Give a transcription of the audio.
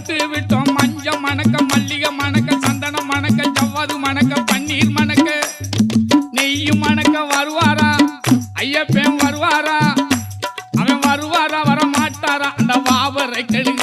தொட்டு விட்டோம் மஞ்ச மணக்க மல்லிகை மணக்க சந்தனம் மணக்க ஜவ்வாது மணக்க பன்னீர் மணக்க நெய்யும் மணக்க வருவாரா ஐயப்பன் வருவாரா அவன் வருவாரா வர மாட்டாரா அந்த வாவரை கெடுங்க